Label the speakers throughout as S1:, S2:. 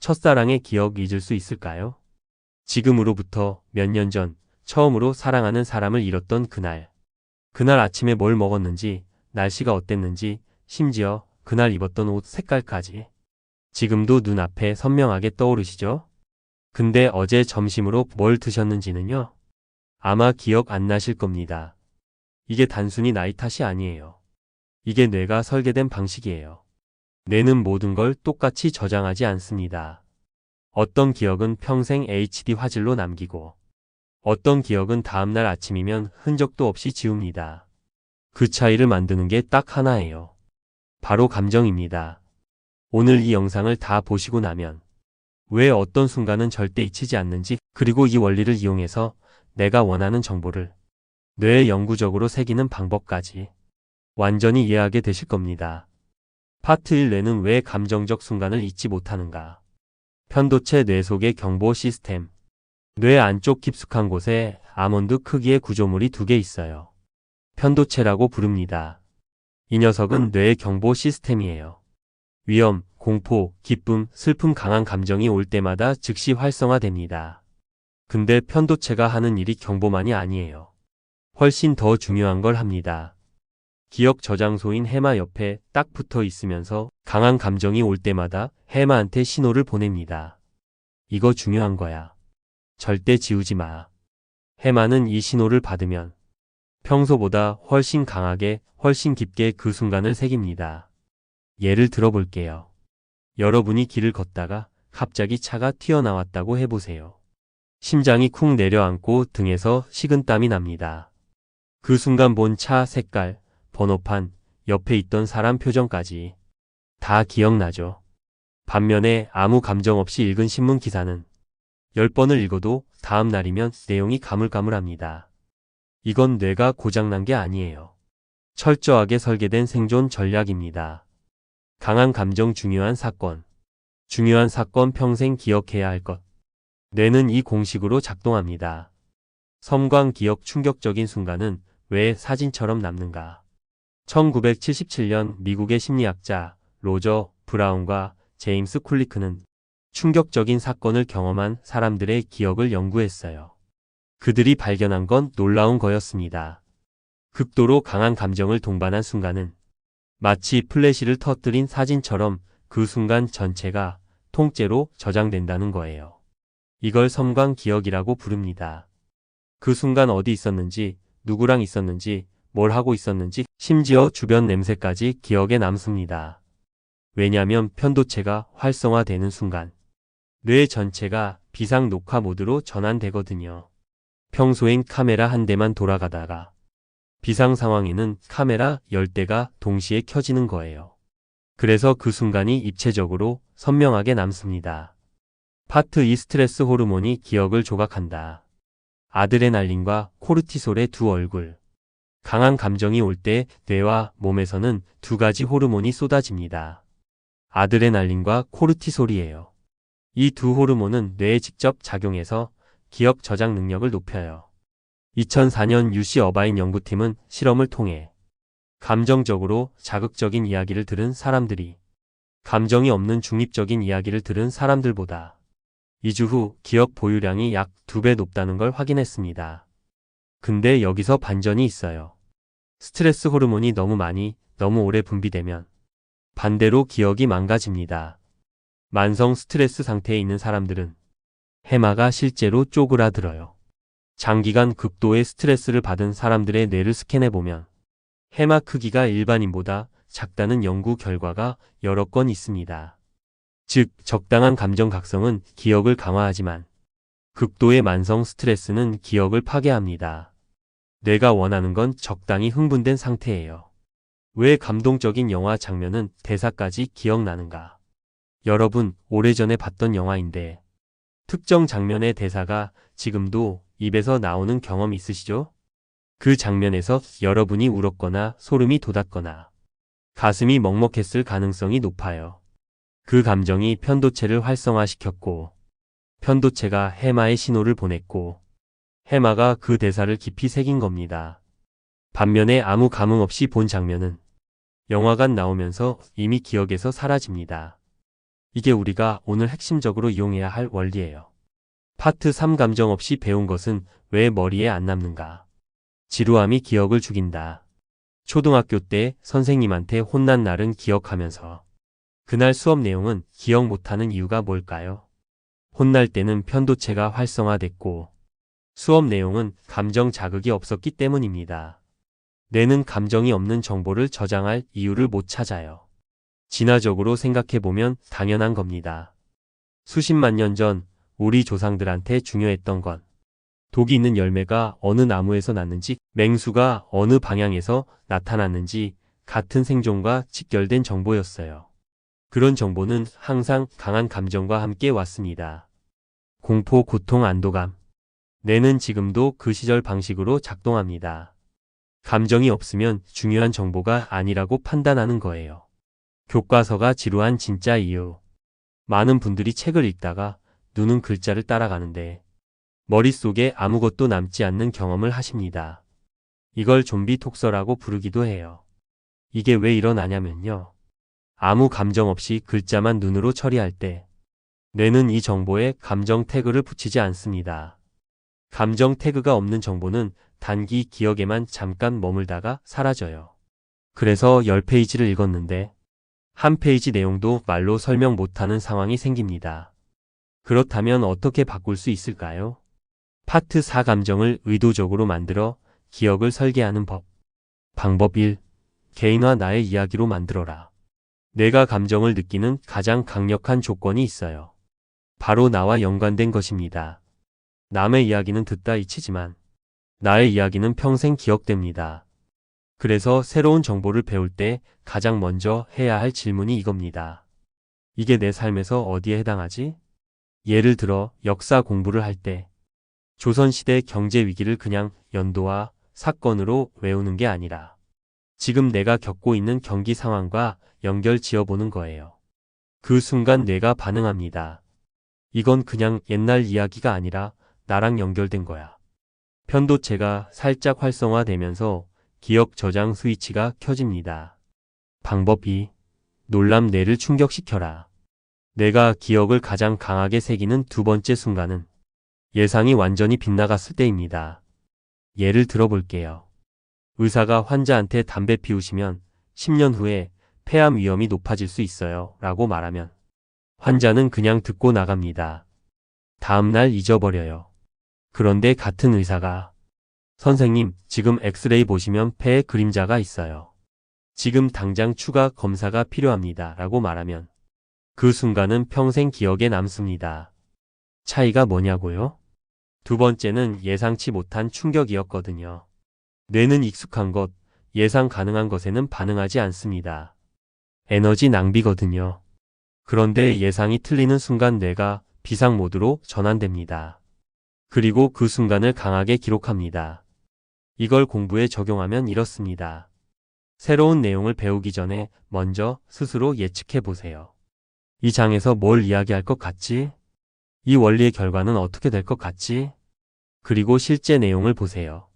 S1: 첫사랑의 기억 잊을 수 있을까요? 지금으로부터 몇 년 전 처음으로 사랑하는 사람을 잃었던 그날. 그날 아침에 뭘 먹었는지, 날씨가 어땠는지, 심지어 그날 입었던 옷 색깔까지. 지금도 눈앞에 선명하게 떠오르시죠? 근데 어제 점심으로 뭘 드셨는지는요? 아마 기억 안 나실 겁니다. 이게 단순히 나이 탓이 아니에요. 이게 뇌가 설계된 방식이에요. 뇌는 모든 걸 똑같이 저장하지 않습니다. 어떤 기억은 평생 HD 화질로 남기고, 어떤 기억은 다음날 아침이면 흔적도 없이 지웁니다. 그 차이를 만드는 게 딱 하나예요. 바로 감정입니다. 오늘 이 영상을 다 보시고 나면 왜 어떤 순간은 절대 잊히지 않는지, 그리고 이 원리를 이용해서 내가 원하는 정보를 뇌에 영구적으로 새기는 방법까지 완전히 이해하게 되실 겁니다. 파트 1. 뇌는 왜 감정적 순간을 잊지 못하는가? 편도체 뇌 속의 경보 시스템. 뇌 안쪽 깊숙한 곳에 아몬드 크기의 구조물이 두 개 있어요. 편도체라고 부릅니다. 이 녀석은 뇌의 경보 시스템이에요. 위험, 공포, 기쁨, 슬픔, 강한 감정이 올 때마다 즉시 활성화됩니다. 근데 편도체가 하는 일이 경보만이 아니에요. 훨씬 더 중요한 걸 합니다. 기억 저장소인 해마 옆에 딱 붙어 있으면서 강한 감정이 올 때마다 해마한테 신호를 보냅니다. 이거 중요한 거야. 절대 지우지 마. 해마는 이 신호를 받으면 평소보다 훨씬 강하게, 훨씬 깊게 그 순간을 새깁니다. 예를 들어볼게요. 여러분이 길을 걷다가 갑자기 차가 튀어나왔다고 해보세요. 심장이 쿵 내려앉고 등에서 식은땀이 납니다. 그 순간 본 차 색깔, 번호판, 옆에 있던 사람 표정까지 다 기억나죠. 반면에 아무 감정 없이 읽은 신문 기사는 10번을 읽어도 다음 날이면 내용이 가물가물합니다. 이건 뇌가 고장난 게 아니에요. 철저하게 설계된 생존 전략입니다. 강한 감정, 중요한 사건 평생 기억해야 할 것. 뇌는 이 공식으로 작동합니다. 섬광 기억. 충격적인 순간은 왜 사진처럼 남는가? 1977년 미국의 심리학자 로저 브라운과 제임스 쿨리크는 충격적인 사건을 경험한 사람들의 기억을 연구했어요. 그들이 발견한 건 놀라운 거였습니다. 극도로 강한 감정을 동반한 순간은 마치 플래시를 터뜨린 사진처럼 그 순간 전체가 통째로 저장된다는 거예요. 이걸 섬광 기억이라고 부릅니다. 그 순간 어디 있었는지, 누구랑 있었는지, 뭘 하고 있었는지, 심지어 주변 냄새까지 기억에 남습니다. 왜냐하면 편도체가 활성화되는 순간 뇌 전체가 비상 녹화 모드로 전환되거든요. 평소엔 카메라 한 대만 돌아가다가 비상 상황에는 카메라 10대가 동시에 켜지는 거예요. 그래서 그 순간이 입체적으로 선명하게 남습니다. 파트 2. 스트레스 호르몬이 기억을 조각한다. 아드레날린과 코르티솔의 두 얼굴. 강한 감정이 올 때 뇌와 몸에서는 두 가지 호르몬이 쏟아집니다. 아드레날린과 코르티솔이에요. 이 두 호르몬은 뇌에 직접 작용해서 기억 저장 능력을 높여요. 2004년 UC 어바인 연구팀은 실험을 통해 감정적으로 자극적인 이야기를 들은 사람들이 감정이 없는 중립적인 이야기를 들은 사람들보다 2주 후 기억 보유량이 약 2배 높다는 걸 확인했습니다. 근데 여기서 반전이 있어요. 스트레스 호르몬이 너무 많이, 너무 오래 분비되면 반대로 기억이 망가집니다. 만성 스트레스 상태에 있는 사람들은 해마가 실제로 쪼그라들어요. 장기간 극도의 스트레스를 받은 사람들의 뇌를 스캔해보면 해마 크기가 일반인보다 작다는 연구 결과가 여러 건 있습니다. 즉, 적당한 감정 각성은 기억을 강화하지만 극도의 만성 스트레스는 기억을 파괴합니다. 뇌가 원하는 건 적당히 흥분된 상태예요. 왜 감동적인 영화 장면은 대사까지 기억나는가? 여러분, 오래전에 봤던 영화인데 특정 장면의 대사가 지금도 입에서 나오는 경험 있으시죠? 그 장면에서 여러분이 울었거나 소름이 돋았거나 가슴이 먹먹했을 가능성이 높아요. 그 감정이 편도체를 활성화시켰고 편도체가 해마에 신호를 보냈고 해마가 그 대사를 깊이 새긴 겁니다. 반면에 아무 감흥 없이 본 장면은 영화관 나오면서 이미 기억에서 사라집니다. 이게 우리가 오늘 핵심적으로 이용해야 할 원리예요. 파트 3 감정 없이 배운 것은 왜 머리에 안 남는가? 지루함이 기억을 죽인다. 초등학교 때 선생님한테 혼난 날은 기억하면서 그날 수업 내용은 기억 못하는 이유가 뭘까요? 혼날 때는 편도체가 활성화됐고 수업 내용은 감정 자극이 없었기 때문입니다. 뇌는 감정이 없는 정보를 저장할 이유를 못 찾아요. 진화적으로 생각해보면 당연한 겁니다. 수십만 년 전 우리 조상들한테 중요했던 건 독이 있는 열매가 어느 나무에서 났는지, 맹수가 어느 방향에서 나타났는지 같은 생존과 직결된 정보였어요. 그런 정보는 항상 강한 감정과 함께 왔습니다. 공포, 고통, 안도감. 뇌는 지금도 그 시절 방식으로 작동합니다. 감정이 없으면 중요한 정보가 아니라고 판단하는 거예요. 교과서가 지루한 진짜 이유. 많은 분들이 책을 읽다가 눈은 글자를 따라가는데 머릿속에 아무것도 남지 않는 경험을 하십니다. 이걸 좀비 독서라고 부르기도 해요. 이게 왜 일어나냐면요. 아무 감정 없이 글자만 눈으로 처리할 때 뇌는 이 정보에 감정 태그를 붙이지 않습니다. 감정 태그가 없는 정보는 단기 기억에만 잠깐 머물다가 사라져요. 그래서 10페이지를 읽었는데 한 페이지 내용도 말로 설명 못하는 상황이 생깁니다. 그렇다면 어떻게 바꿀 수 있을까요? 파트 4 감정을 의도적으로 만들어 기억을 설계하는 법. 방법 1. 개인화 나의 이야기로 만들어라. 내가 감정을 느끼는 가장 강력한 조건이 있어요. 바로 나와 연관된 것입니다. 남의 이야기는 듣다 잊히지만 나의 이야기는 평생 기억됩니다. 그래서 새로운 정보를 배울 때 가장 먼저 해야 할 질문이 이겁니다. 이게 내 삶에서 어디에 해당하지? 예를 들어 역사 공부를 할 때 조선시대 경제 위기를 그냥 연도와 사건으로 외우는 게 아니라 지금 내가 겪고 있는 경기 상황과 연결 지어보는 거예요. 그 순간 뇌가 반응합니다. 이건 그냥 옛날 이야기가 아니라 나랑 연결된 거야. 편도체가 살짝 활성화되면서 기억 저장 스위치가 켜집니다. 방법 2. 놀람 뇌를 충격시켜라. 내가 기억을 가장 강하게 새기는 두 번째 순간은 예상이 완전히 빗나갔을 때입니다. 예를 들어볼게요. 의사가 환자한테 담배 피우시면 10년 후에 폐암 위험이 높아질 수 있어요 라고 말하면 환자는 그냥 듣고 나갑니다. 다음날 잊어버려요. 그런데 같은 의사가 선생님, 지금 엑스레이 보시면 폐에 그림자가 있어요. 지금 당장 추가 검사가 필요합니다 라고 말하면 그 순간은 평생 기억에 남습니다. 차이가 뭐냐고요? 두 번째는 예상치 못한 충격이었거든요. 뇌는 익숙한 것, 예상 가능한 것에는 반응하지 않습니다. 에너지 낭비거든요. 그런데 예상이 틀리는 순간 뇌가 비상 모드로 전환됩니다. 그리고 그 순간을 강하게 기록합니다. 이걸 공부에 적용하면 이렇습니다. 새로운 내용을 배우기 전에 먼저 스스로 예측해 보세요. 이 장에서 뭘 이야기할 것 같지? 이 원리의 결과는 어떻게 될 것 같지? 그리고 실제 내용을 보세요.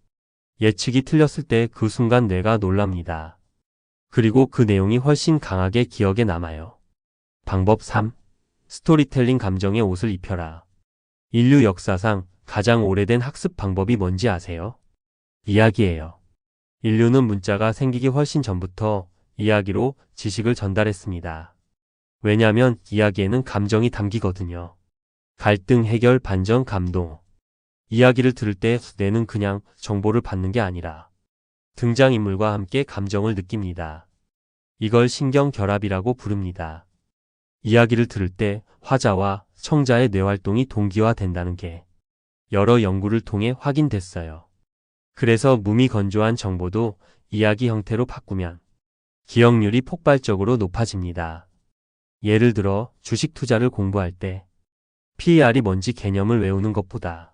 S1: 예측이 틀렸을 때 그 순간 뇌가 놀랍니다. 그리고 그 내용이 훨씬 강하게 기억에 남아요. 방법 3. 스토리텔링 감정의 옷을 입혀라. 인류 역사상 가장 오래된 학습 방법이 뭔지 아세요? 이야기예요. 인류는 문자가 생기기 훨씬 전부터 이야기로 지식을 전달했습니다. 왜냐하면 이야기에는 감정이 담기거든요. 갈등, 해결, 반전, 감동. 이야기를 들을 때 뇌는 그냥 정보를 받는 게 아니라 등장인물과 함께 감정을 느낍니다. 이걸 신경결합이라고 부릅니다. 이야기를 들을 때 화자와 청자의 뇌활동이 동기화된다는 게 여러 연구를 통해 확인됐어요. 그래서 몸이 건조한 정보도 이야기 형태로 바꾸면 기억률이 폭발적으로 높아집니다. 예를 들어 주식 투자를 공부할 때 PER이 뭔지 개념을 외우는 것보다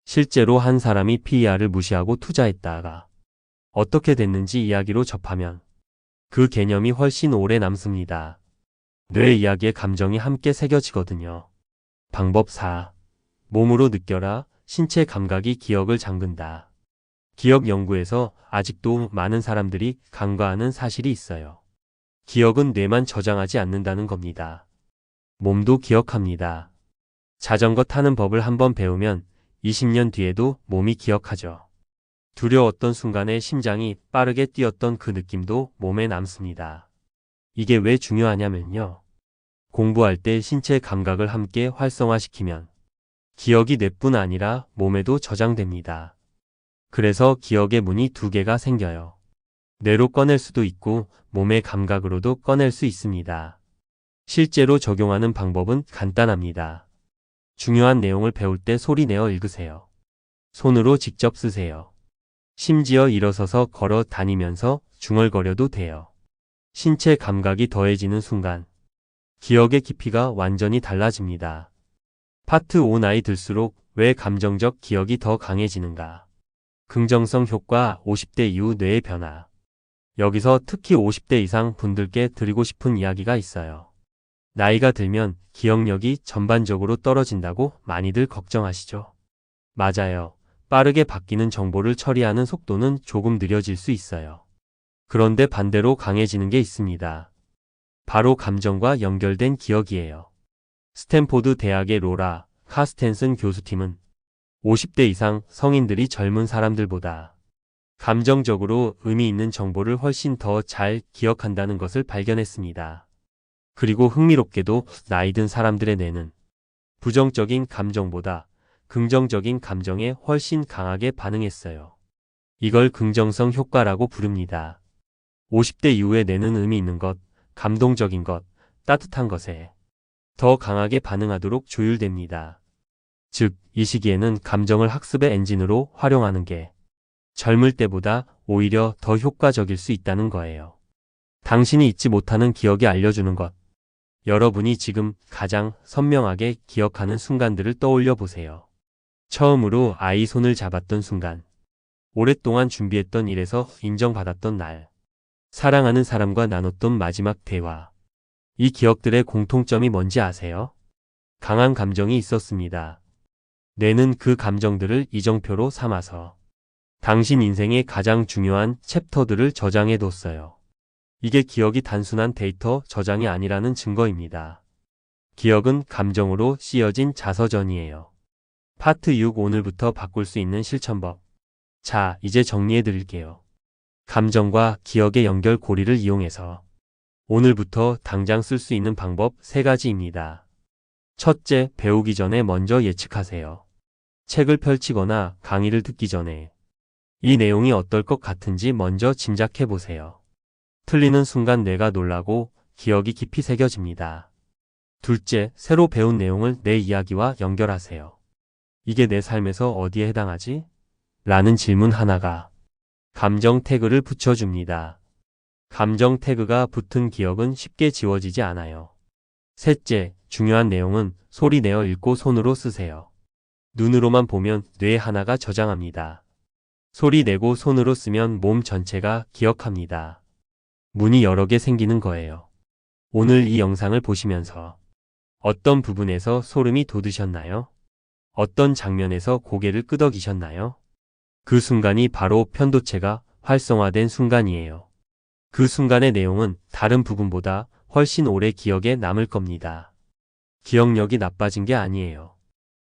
S1: 실제로 한 사람이 PER을 무시하고 투자했다가 어떻게 됐는지 이야기로 접하면 그 개념이 훨씬 오래 남습니다. 뇌 이야기에 감정이 함께 새겨지거든요. 방법 4. 몸으로 느껴라. 신체 감각이 기억을 잠근다. 기억 연구에서 아직도 많은 사람들이 간과하는 사실이 있어요. 기억은 뇌만 저장하지 않는다는 겁니다. 몸도 기억합니다. 자전거 타는 법을 한번 배우면 20년 뒤에도 몸이 기억하죠. 두려웠던 순간에 심장이 빠르게 뛰었던 그 느낌도 몸에 남습니다. 이게 왜 중요하냐면요. 공부할 때 신체 감각을 함께 활성화시키면 기억이 뇌뿐 아니라 몸에도 저장됩니다. 그래서 기억의 문이 두 개가 생겨요. 뇌로 꺼낼 수도 있고 몸의 감각으로도 꺼낼 수 있습니다. 실제로 적용하는 방법은 간단합니다. 중요한 내용을 배울 때 소리 내어 읽으세요. 손으로 직접 쓰세요. 심지어 일어서서 걸어 다니면서 중얼거려도 돼요. 신체 감각이 더해지는 순간 기억의 깊이가 완전히 달라집니다. 파트 5 나이 들수록 왜 감정적 기억이 더 강해지는가? 긍정성 효과 50대 이후 뇌의 변화. 여기서 특히 50대 이상 분들께 드리고 싶은 이야기가 있어요. 나이가 들면 기억력이 전반적으로 떨어진다고 많이들 걱정하시죠? 맞아요. 빠르게 바뀌는 정보를 처리하는 속도는 조금 느려질 수 있어요. 그런데 반대로 강해지는 게 있습니다. 바로 감정과 연결된 기억이에요. 스탠포드 대학의 로라 카스텐슨 교수팀은 50대 이상 성인들이 젊은 사람들보다 감정적으로 의미 있는 정보를 훨씬 더 잘 기억한다는 것을 발견했습니다. 그리고 흥미롭게도 나이 든 사람들의 뇌는 부정적인 감정보다 긍정적인 감정에 훨씬 강하게 반응했어요. 이걸 긍정성 효과라고 부릅니다. 50대 이후에 뇌는 의미 있는 것, 감동적인 것, 따뜻한 것에 더 강하게 반응하도록 조율됩니다. 즉, 이 시기에는 감정을 학습의 엔진으로 활용하는 게 젊을 때보다 오히려 더 효과적일 수 있다는 거예요. 당신이 잊지 못하는 기억이 알려주는 것. 여러분이 지금 가장 선명하게 기억하는 순간들을 떠올려 보세요. 처음으로 아이 손을 잡았던 순간, 오랫동안 준비했던 일에서 인정받았던 날, 사랑하는 사람과 나눴던 마지막 대화. 이 기억들의 공통점이 뭔지 아세요? 강한 감정이 있었습니다. 뇌는 그 감정들을 이정표로 삼아서 당신 인생의 가장 중요한 챕터들을 저장해 뒀어요. 이게 기억이 단순한 데이터 저장이 아니라는 증거입니다. 기억은 감정으로 씌어진 자서전이에요. 파트 6 오늘부터 바꿀 수 있는 실천법. 자, 이제 정리해 드릴게요. 감정과 기억의 연결 고리를 이용해서 오늘부터 당장 쓸 수 있는 방법 3가지입니다. 첫째, 배우기 전에 먼저 예측하세요. 책을 펼치거나 강의를 듣기 전에 이 내용이 어떨 것 같은지 먼저 짐작해 보세요. 틀리는 순간 뇌가 놀라고 기억이 깊이 새겨집니다. 둘째, 새로 배운 내용을 내 이야기와 연결하세요. 이게 내 삶에서 어디에 해당하지? 라는 질문 하나가 감정 태그를 붙여줍니다. 감정 태그가 붙은 기억은 쉽게 지워지지 않아요. 셋째, 중요한 내용은 소리 내어 읽고 손으로 쓰세요. 눈으로만 보면 뇌 하나가 저장합니다. 소리 내고 손으로 쓰면 몸 전체가 기억합니다. 문이 여러 개 생기는 거예요. 오늘 이 영상을 보시면서 어떤 부분에서 소름이 돋으셨나요? 어떤 장면에서 고개를 끄덕이셨나요? 그 순간이 바로 편도체가 활성화된 순간이에요. 그 순간의 내용은 다른 부분보다 훨씬 오래 기억에 남을 겁니다. 기억력이 나빠진 게 아니에요.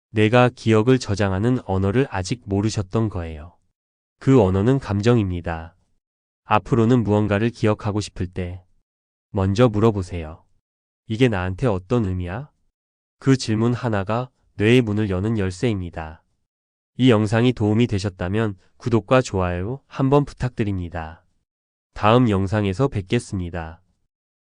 S1: 내가 기억을 저장하는 언어를 아직 모르셨던 거예요. 그 언어는 감정입니다. 앞으로는 무언가를 기억하고 싶을 때 먼저 물어보세요. 이게 나한테 어떤 의미야? 그 질문 하나가 뇌의 문을 여는 열쇠입니다. 이 영상이 도움이 되셨다면 구독과 좋아요 한번 부탁드립니다. 다음 영상에서 뵙겠습니다.